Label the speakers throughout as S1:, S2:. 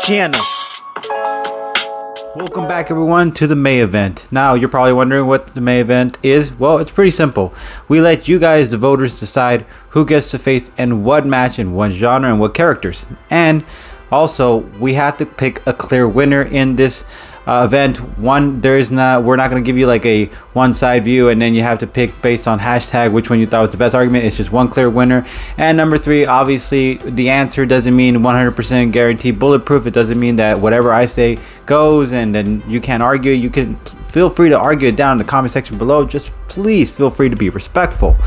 S1: channel.
S2: Welcome back everyone to the May event. Now you're probably wondering what the May event is. Well, it's pretty simple. We let you guys, the voters, decide who gets to face in what match in what genre and what characters. And also we have to pick a clear winner in this event. We're not going to give you like a one side view and then you have to pick based on hashtag which one you thought was the best argument. It's just one clear winner. And number 3, obviously the answer doesn't mean 100% guaranteed bulletproof. It doesn't mean that whatever I say goes and then you can't argue. You can feel free to argue it down in the comment section below. Just please feel free to be respectful.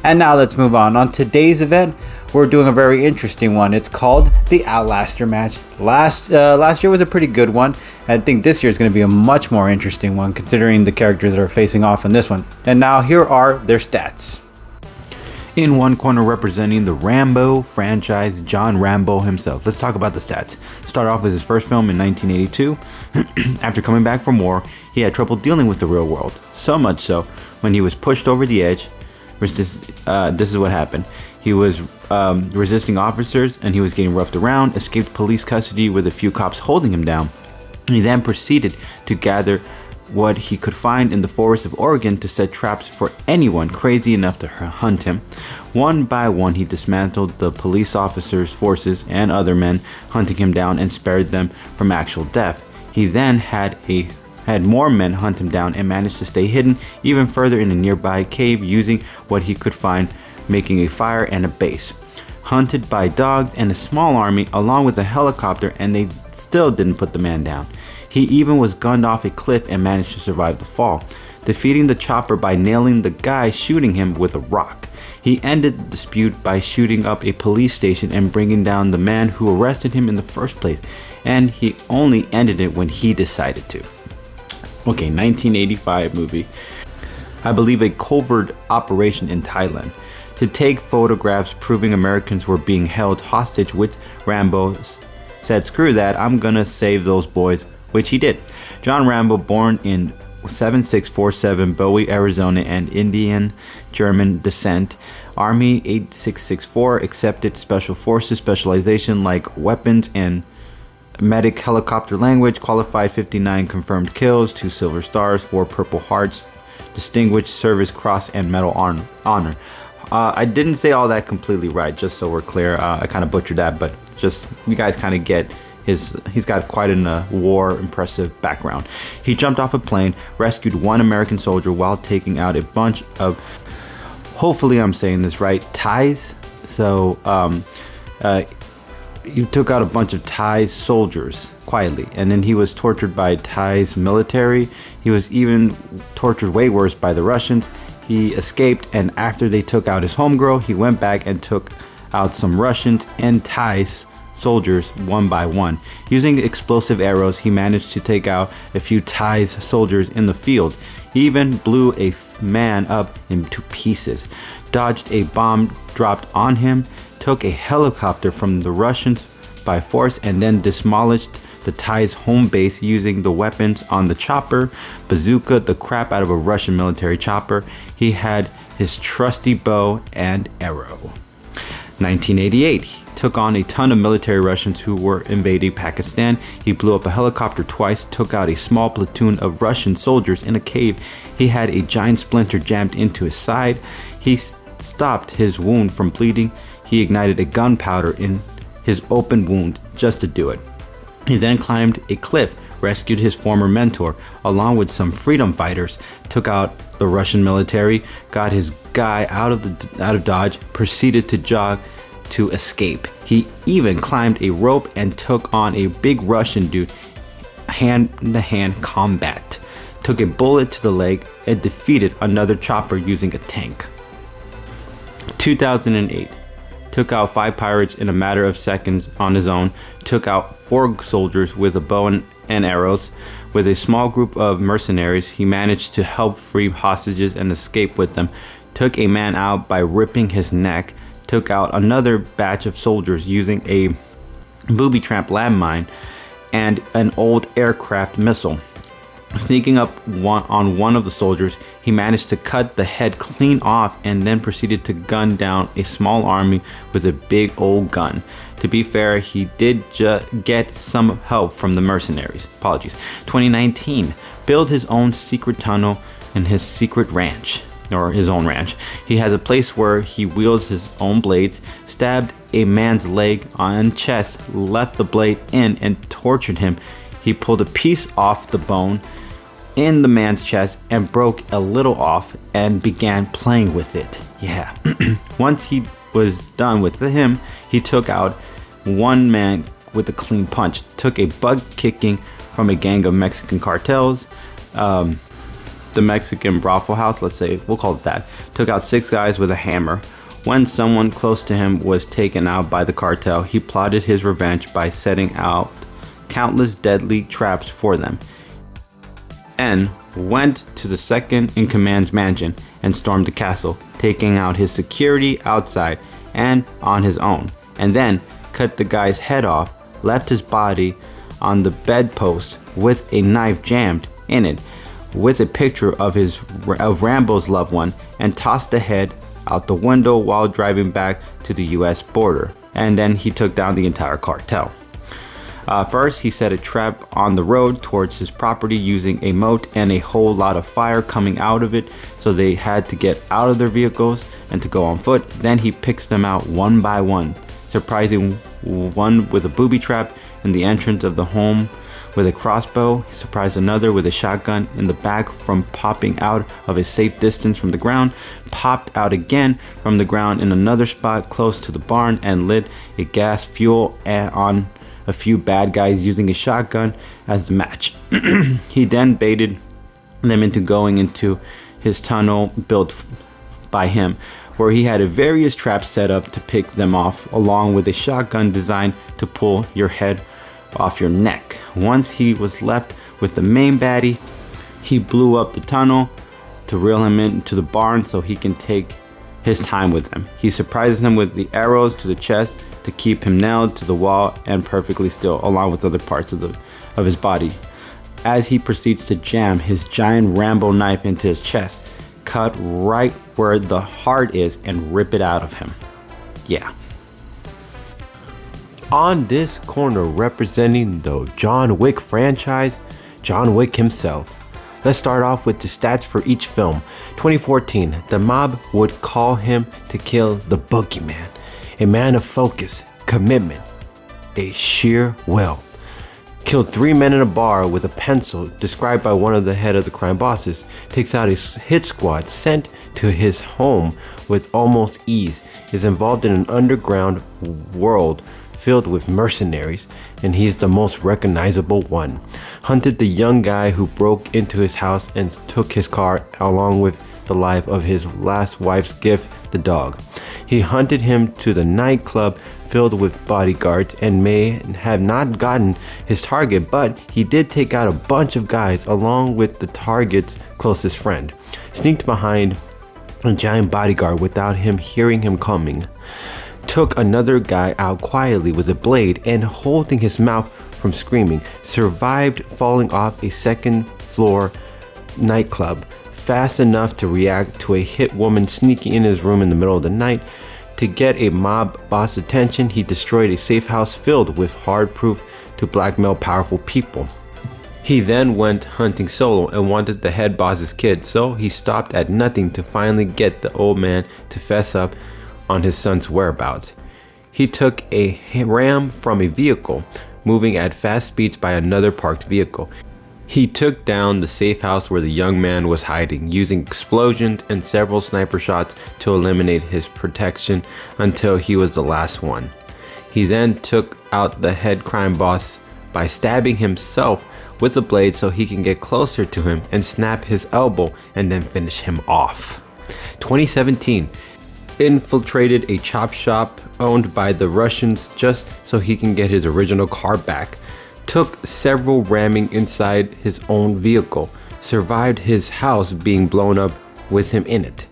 S2: And now let's move on today's event. We're doing a very interesting one. It's called the Outlaster match. Last year was a pretty good one. I think this year is going to be a much more interesting one considering the characters that are facing off in this one. And now here are their stats. In one corner representing the Rambo franchise, John Rambo himself. Let's talk about the stats. Start off with his first film in 1982. After coming back from war, he had trouble dealing with the real world. So much so, when he was pushed over the edge, this is what happened. He was resisting officers and he was getting roughed around, escaped police custody with a few cops holding him down. He then proceeded to gather what he could find in the forests of Oregon to set traps for anyone crazy enough to hunt him. One by one, he dismantled the police officers' forces and other men hunting him down and spared them from actual death. He then had more men hunt him down and managed to stay hidden even further in a nearby cave using what he could find, making a fire and a base. Hunted by dogs and a small army along with a helicopter, and they still didn't put the man down. He even was gunned off a cliff and managed to survive the fall, defeating the chopper by nailing the guy shooting him with a rock. He ended the dispute by shooting up a police station and bringing down the man who arrested him in the first place, and he only ended it when he decided to. Okay, 1985 movie. I believe a covert operation in Thailand to take photographs proving Americans were being held hostage, which Rambo said, screw that, I'm gonna save those boys, which he did. John Rambo, born in 7647 Bowie, Arizona, and Indian German descent, Army 8664, accepted Special Forces specialization like weapons and medic helicopter language, qualified 59 confirmed kills, 2 silver stars, 4 purple hearts, distinguished service cross, and medal honor. I didn't say all that completely right, just so we're clear. I kind of butchered that, but just you guys kind of get he's got quite a war impressive background. He jumped off a plane, rescued one American soldier while taking out a bunch of, hopefully I'm saying this right, Thais. So he took out a bunch of Thai soldiers quietly, and then he was tortured by Thai's military. He was even tortured way worse by the Russians. He escaped, and after they took out his homegirl, he went back and took out some Russians and Thai soldiers one by one. Using explosive arrows, he managed to take out a few Thai soldiers in the field. He even blew a man up into pieces, dodged a bomb dropped on him, took a helicopter from the Russians by force, and then demolished the Thai's home base using the weapons on the chopper, bazooka the crap out of a Russian military chopper. He had his trusty bow and arrow. 1988, he took on a ton of military Russians who were invading Pakistan. He blew up a helicopter twice, took out a small platoon of Russian soldiers in a cave. He had a giant splinter jammed into his side. He stopped his wound from bleeding. He ignited a gunpowder in his open wound just to do it. He then climbed a cliff, rescued his former mentor, along with some freedom fighters, took out the Russian military, got his guy out of Dodge, proceeded to jog to escape. He even climbed a rope and took on a big Russian dude, hand-to-hand combat, took a bullet to the leg, and defeated another chopper using a tank. 2008. Took out 5 pirates in a matter of seconds on his own, took out 4 soldiers with a bow and arrows. With a small group of mercenaries, he managed to help free hostages and escape with them, took a man out by ripping his neck, took out another batch of soldiers using a booby trap landmine and an old aircraft missile. Sneaking up on one of the soldiers, he managed to cut the head clean off and then proceeded to gun down a small army with a big old gun. To be fair, he did get some help from the mercenaries. Apologies. 2019, build his own secret tunnel in his secret ranch, or his own ranch. He has a place where he wields his own blades, stabbed a man's leg and chest, left the blade in and tortured him. He pulled a piece off the bone in the man's chest and broke a little off and began playing with it. Yeah. Once he was done with him, he took out one man with a clean punch, took a butt kicking from a gang of Mexican cartels, the Mexican brothel house, let's say, we'll call it that, took out 6 guys with a hammer. When someone close to him was taken out by the cartel, he plotted his revenge by setting out countless deadly traps for them, and went to the second in command's mansion and stormed the castle, taking out his security outside and on his own, and then cut the guy's head off, left his body on the bedpost with a knife jammed in it with a picture of Rambo's loved one, and tossed the head out the window while driving back to the US border. And then he took down the entire cartel. First, he set a trap on the road towards his property using a moat and a whole lot of fire coming out of it, so they had to get out of their vehicles and to go on foot. Then he picks them out one by one, surprising one with a booby trap in the entrance of the home with a crossbow. He surprised another with a shotgun in the back from popping out of a safe distance from the ground, popped out again from the ground in another spot close to the barn, and lit a gas fuel on a few bad guys using a shotgun as the match. He then baited them into going into his tunnel built by him, where he had various traps set up to pick them off, along with a shotgun designed to pull your head off your neck. Once he was left with the main baddie, he blew up the tunnel to reel him into the barn so he can take his time with them. He surprises him with the arrows to the chest to keep him nailed to the wall and perfectly still, along with other parts of his body, as he proceeds to jam his giant Rambo knife into his chest, cut right where the heart is, and rip it out of him. Yeah.
S1: On this corner, representing the John Wick franchise, John Wick himself. Let's start off with the stats for each film. 2014, the mob would call him to kill the boogeyman, a man of focus, commitment, a sheer will. Killed 3 men in a bar with a pencil, described by one of the head of the crime bosses. Takes out a hit squad sent to his home with almost ease. Is involved in an underground world filled with mercenaries, and he's the most recognizable one. Hunted the young guy who broke into his house and took his car, along with the life of his last wife's gift, the dog. He hunted him to the nightclub filled with bodyguards and may have not gotten his target, but he did take out a bunch of guys along with the target's closest friend. Sneaked behind a giant bodyguard without him hearing him coming. Took another guy out quietly with a blade and holding his mouth from screaming. Survived falling off a second floor nightclub fast enough to react to a hit woman sneaking in his room in the middle of the night. To get a mob boss attention, he destroyed a safe house filled with hard proof to blackmail powerful people. He then went hunting solo and wanted the head boss's kid, so he stopped at nothing to finally get the old man to fess up on his son's whereabouts. He took a ram from a vehicle, moving at fast speeds by another parked vehicle. He took down the safe house where the young man was hiding, using explosions and several sniper shots to eliminate his protection until he was the last one. He then took out the head crime boss by stabbing himself with a blade so he can get closer to him and snap his elbow and then finish him off. 2017, infiltrated a chop shop owned by the Russians just so he can get his original car back. Took several ramming inside his own vehicle. Survived his house being blown up with him in it.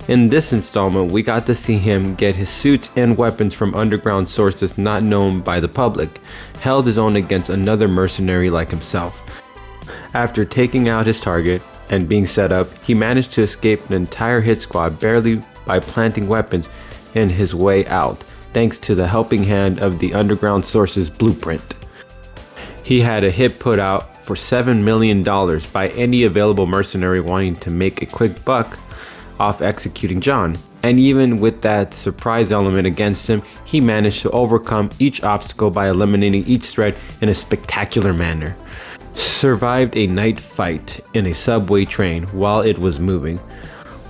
S1: In this installment, we got to see him get his suits and weapons from underground sources not known by the public. Held his own against another mercenary like himself. After taking out his target and being set up, he managed to escape an entire hit squad barely by planting weapons in his way out, thanks to the helping hand of the underground source's blueprint. He had a hit put out for $7 million by any available mercenary wanting to make a quick buck off executing John. And even with that surprise element against him, he managed to overcome each obstacle by eliminating each threat in a spectacular manner. Survived a night fight in a subway train while it was moving.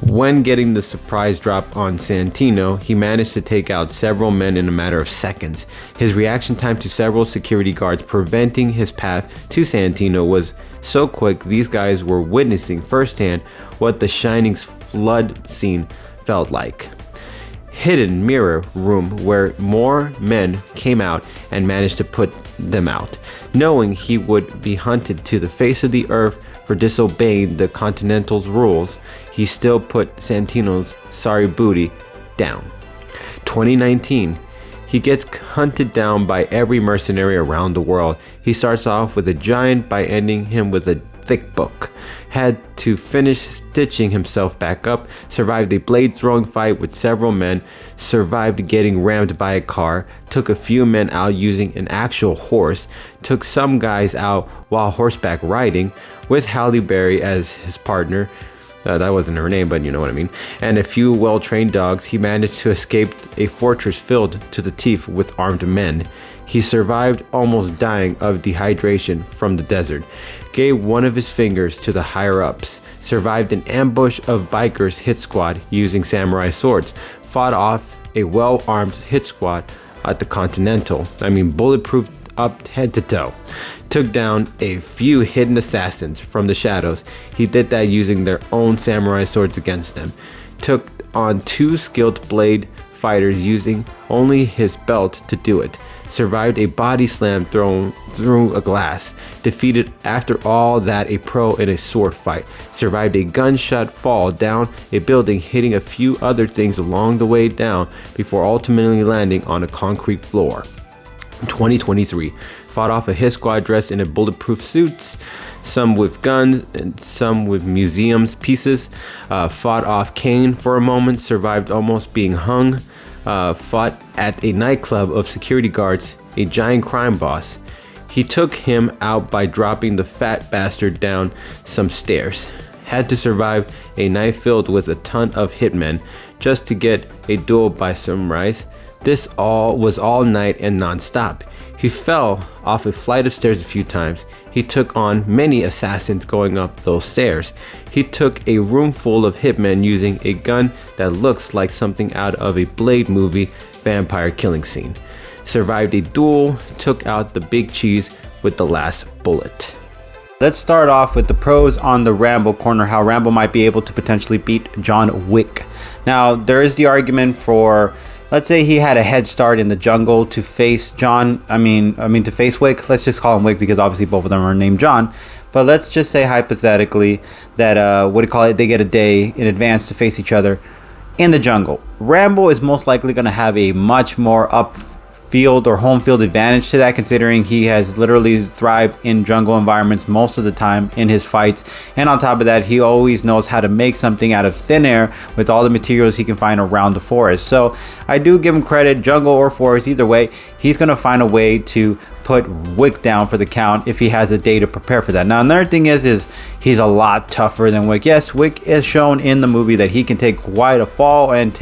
S1: When getting the surprise drop on Santino, he managed to take out several men in a matter of seconds. His reaction time to several security guards preventing his path to Santino was so quick these guys were witnessing firsthand what the Shining's flood scene felt like. Hidden mirror room where more men came out and managed to put them out. Knowing he would be hunted to the face of the earth for disobeying the Continental's rules, he still put Santino's sorry booty down. 2019. He gets hunted down by every mercenary around the world. He starts off with a giant by ending him with a thick book. Had to finish stitching himself back up, survived a blade throwing fight with several men, survived getting rammed by a car, took a few men out using an actual horse, took some guys out while horseback riding with Halle Berry as his partner. That wasn't her name, but you know what I mean. And a few well-trained dogs, he managed to escape a fortress filled to the teeth with armed men. He survived almost dying of dehydration from the desert, gave one of his fingers to the higher-ups, survived an ambush of bikers hit squad using samurai swords, fought off a well-armed hit squad at the Continental, bulletproof up head to toe, took down a few hidden assassins from the shadows. He did that using their own samurai swords against them, took on 2 skilled blade fighters using only his belt to do it, survived a body slam thrown through a glass, defeated after all that a pro in a sword fight, survived a gunshot fall down a building, hitting a few other things along the way down before ultimately landing on a concrete floor. 2023, fought off a hit squad dressed in a bulletproof suits, some with guns and some with museums pieces, fought off Kane for a moment, survived almost being hung, fought at a nightclub of security guards, a giant crime boss. He took him out by dropping the fat bastard down some stairs. Had to survive a night filled with a ton of hitmen just to get a duel by sunrise. This was all night and non-stop. He fell off a flight of stairs a few times. He took on many assassins going up those stairs. He took a room full of hitmen using a gun that looks like something out of a Blade movie vampire killing scene. Survived a duel, took out the big cheese with the last bullet.
S2: Let's start off with the pros on the Rambo corner, how Rambo might be able to potentially beat John Wick. Now, there is the argument for, let's say he had a head start in the jungle to face to face Wick. Let's just call him Wick because obviously both of them are named John. But let's just say hypothetically that, they get a day in advance to face each other in the jungle. Rambo is most likely going to have a much more upfield or home field advantage to that, considering he has literally thrived in jungle environments most of the time in his fights. And on top of that, he always knows how to make something out of thin air with all the materials he can find around the forest. So I do give him credit, jungle or forest, either way, he's going to find a way to put Wick down for the count if he has a day to prepare for that. Now, another thing is he's a lot tougher than Wick. Yes, Wick is shown in the movie that he can take quite a fall and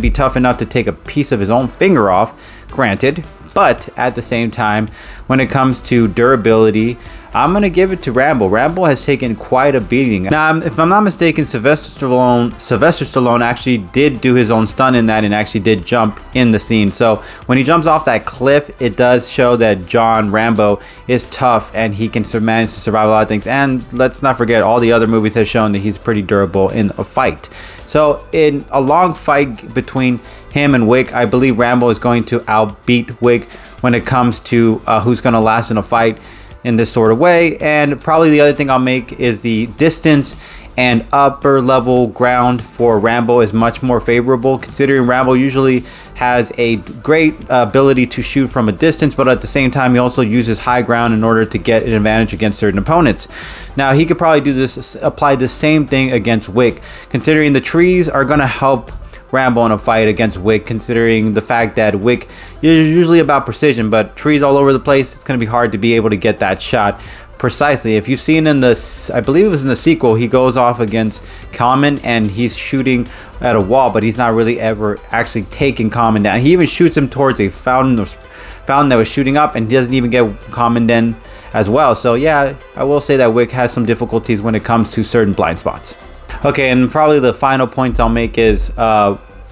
S2: be tough enough to take a piece of his own finger off, granted. But at the same time, when it comes to durability, I'm going to give it to Rambo. Rambo has taken quite a beating. Now, if I'm not mistaken, Sylvester Stallone actually did do his own stunt in that and actually did jump in the scene. So when he jumps off that cliff, it does show that John Rambo is tough and he can manage to survive a lot of things. And let's not forget, all the other movies have shown that he's pretty durable in a fight. So in a long fight between him and Wick, I believe Rambo is going to outbeat Wick when it comes to who's going to last in a fight in this sort of way. And probably the other thing I'll make is the distance and upper level ground for Rambo is much more favorable, considering Rambo usually has a great ability to shoot from a distance, but at the same time he also uses high ground in order to get an advantage against certain opponents. Now he could probably apply the same thing against Wick, considering the trees are going to help Rambo in a fight against Wick, considering the fact that Wick is usually about precision, but trees all over the place, it's going to be hard to be able to get that shot precisely. If you've seen in the, I believe it was in the sequel, he goes off against Common and he's shooting at a wall, but he's not really ever actually taking Common down. He even shoots him towards a fountain that was shooting up, and he doesn't even get Common then as well. So yeah, I will say that Wick has some difficulties when it comes to certain blind spots. Okay, and probably the final points I'll make is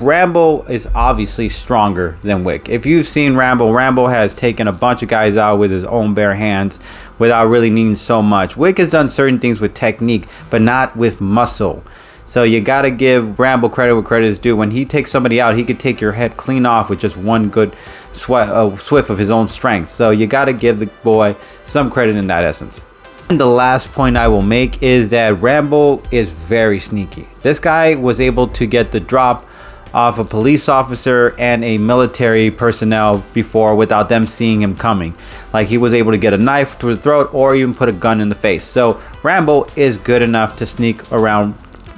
S2: Rambo is obviously stronger than Wick. If you've seen Rambo, Rambo has taken a bunch of guys out with his own bare hands without really needing so much. Wick has done certain things with technique, but not with muscle. So you gotta give Rambo credit where credit is due. When he takes somebody out, he could take your head clean off with just one good swift of his own strength. So you gotta give the boy some credit in that essence. And the last point I will make is that Rambo is very sneaky. This guy was able to get the drop off a police officer and a military personnel before without them seeing him coming. Like, he was able to get a knife to the throat or even put a gun in the face. So Rambo is good enough to sneak around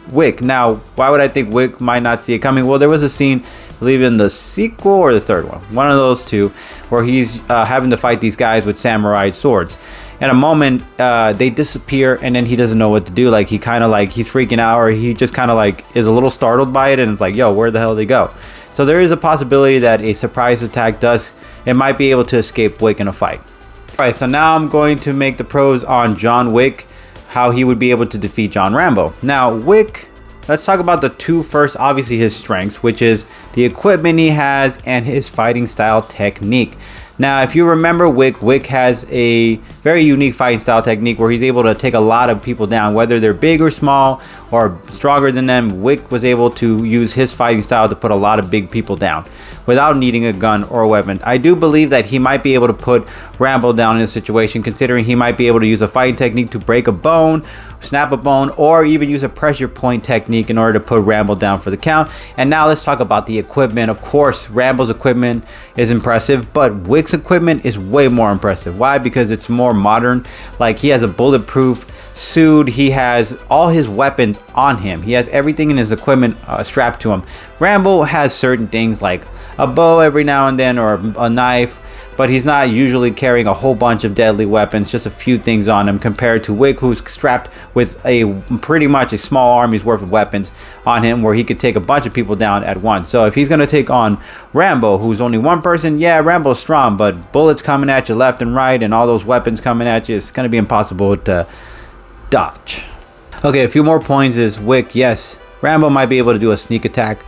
S2: Wick. Now, why would I think Wick might not see it coming? Well, there was a scene, I believe in the sequel or the third one of those two, where he's having to fight these guys with samurai swords. In a moment, they disappear, and then he doesn't know what to do. Like, he kind of like, he's freaking out, or he just kind of like is a little startled by it, and it's like, yo, where the hell did they go? So there is a possibility that a surprise attack it might be able to escape Wick in a fight. All right, so now I'm going to make the pros on John Wick, how he would be able to defeat John Rambo. Now, Wick, let's talk about the two first. Obviously his strengths, which is the equipment he has and his fighting style technique. Now, if you remember Wick has a very unique fighting style technique where he's able to take a lot of people down, whether they're big or small or stronger than them. Wick was able to use his fighting style to put a lot of big people down without needing a gun or a weapon. I do believe that he might be able to put Rambo down in a situation, considering he might be able to use a fighting technique to break a bone, snap a bone, or even use a pressure point technique in order to put Rambo down for the count. And now let's talk about the equipment. Of course, Rambo's equipment is impressive, but Wick's equipment is way more impressive. Why? Because it's more modern. Like, he has a bulletproof suit, he has all his weapons on him, he has everything in his equipment strapped to him. Rambo has certain things like a bow every now and then, or a knife, but he's not usually carrying a whole bunch of deadly weapons, just a few things on him, compared to Wick, who's strapped with pretty much a small army's worth of weapons on him, where he could take a bunch of people down at once. So if he's going to take on Rambo, who's only one person, yeah, Rambo's strong, but bullets coming at you left and right and all those weapons coming at you, it's going to be impossible to dodge. Okay, a few more points is Wick, yes, Rambo might be able to do a sneak attack,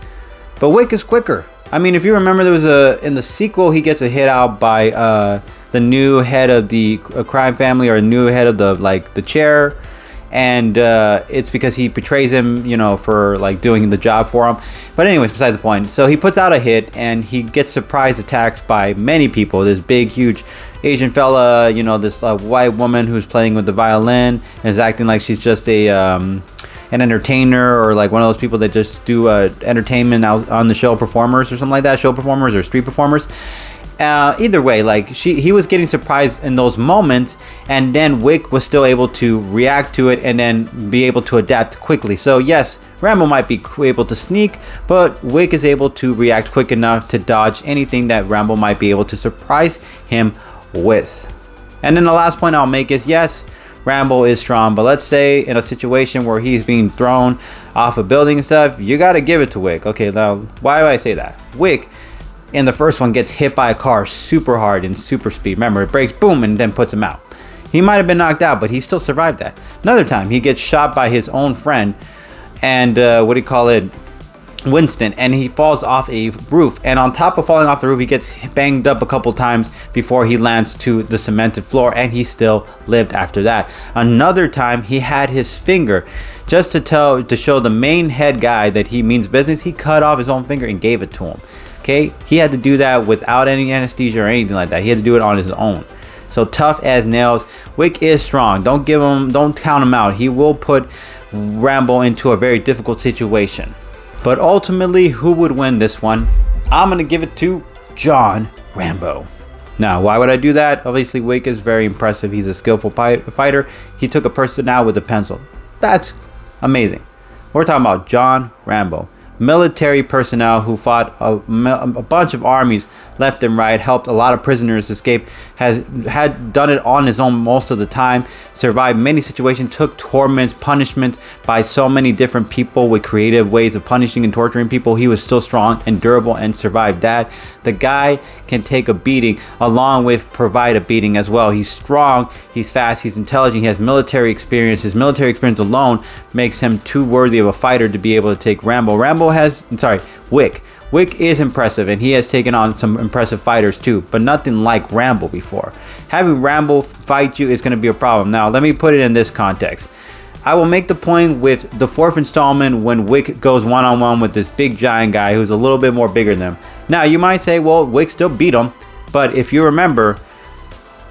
S2: but Wick is quicker. I mean, if you remember, there was in the sequel, he gets a hit out by the new head of the crime family, or a new head of the chair, and it's because he betrays him, you know, for like doing the job for him. But anyways, beside the point. So he puts out a hit and he gets surprise attacks by many people. This big, huge Asian fella, you know, this white woman who's playing with the violin and is acting like she's just an entertainer, or like one of those people that just do entertainment out on the show, performers or something like that, show performers or street performers. Either way, like he was getting surprised in those moments, and then Wick was still able to react to it and then be able to adapt quickly. So yes, Rambo might be able to sneak, but Wick is able to react quick enough to dodge anything that Rambo might be able to surprise him with. And then the last point I'll make is, yes, Rambo is strong, but let's say in a situation where he's being thrown off a building and stuff, you got to give it to Wick. Okay, now why do I say that? Wick in the first one gets hit by a car super hard and super speed. Remember, it breaks, boom, and then puts him out. He might have been knocked out, but he still survived that. Another time, he gets shot by his own friend, and Winston, and he falls off a roof, and on top of falling off the roof, he gets banged up a couple times before he lands to the cemented floor, and he still lived after that. Another time, he had his finger, just to show the main head guy that he means business, he cut off his own finger and gave it to him. Okay, he had to do that without any anesthesia or anything like that. He had to do it on his own. So tough as nails. Wick is strong. Don't count him out. He will put Rambo into a very difficult situation. But ultimately, who would win this one? I'm going to give it to John Rambo. Now, why would I do that? Obviously, Wick is very impressive. He's a skillful fighter. He took a person out with a pencil. That's amazing. We're talking about John Rambo. Military personnel who fought a bunch of armies left and right, helped a lot of prisoners escape, had done it on his own most of the time, survived many situations, took torments, punishments by so many different people with creative ways of punishing and torturing people. He was still strong and durable and survived that. The guy can take a beating along with provide a beating as well. He's strong, he's fast, he's intelligent, he has military experience. His military experience alone makes him too worthy of a fighter to be able to take Rambo. Wick. Wick is impressive, and he has taken on some impressive fighters too, but nothing like Rambo before. Having Rambo fight you is going to be a problem. Now, let me put it in this context. I will make the point with the 4th installment when Wick goes one-on-one with this big giant guy who's a little bit more bigger than him. Now, you might say, well, Wick still beat him, but if you remember,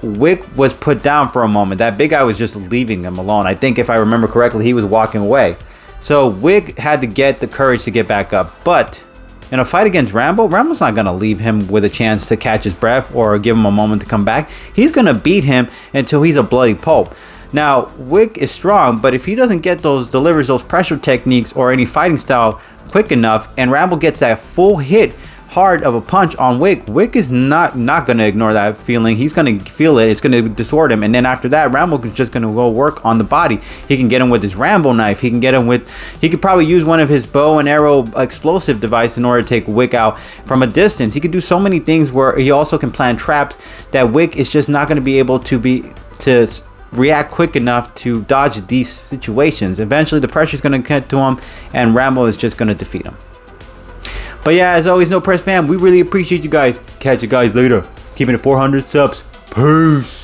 S2: Wick was put down for a moment. That big guy was just leaving him alone. I think if I remember correctly, he was walking away. So Wick had to get the courage to get back up. But in a fight against Rambo, Rambo's not going to leave him with a chance to catch his breath or give him a moment to come back. He's going to beat him until he's a bloody pulp. Now, Wick is strong, but if he doesn't get delivers those pressure techniques or any fighting style quick enough, and Rambo gets that full hit hard of a punch on Wick, Wick is not going to ignore that feeling. He's going to feel it. It's going to distort him. And then after that, Rambo is just going to go work on the body. He can get him with his Rambo knife. He could probably use one of his bow and arrow explosive device in order to take Wick out from a distance. He could do so many things where he also can plan traps that Wick is just not going to be able to react quick enough to dodge these situations. Eventually, the pressure is going to get to him, and Rambo is just going to defeat him. But yeah, as always, No Press fam, we really appreciate you guys. Catch you guys later. Keeping it 400 subs. Peace.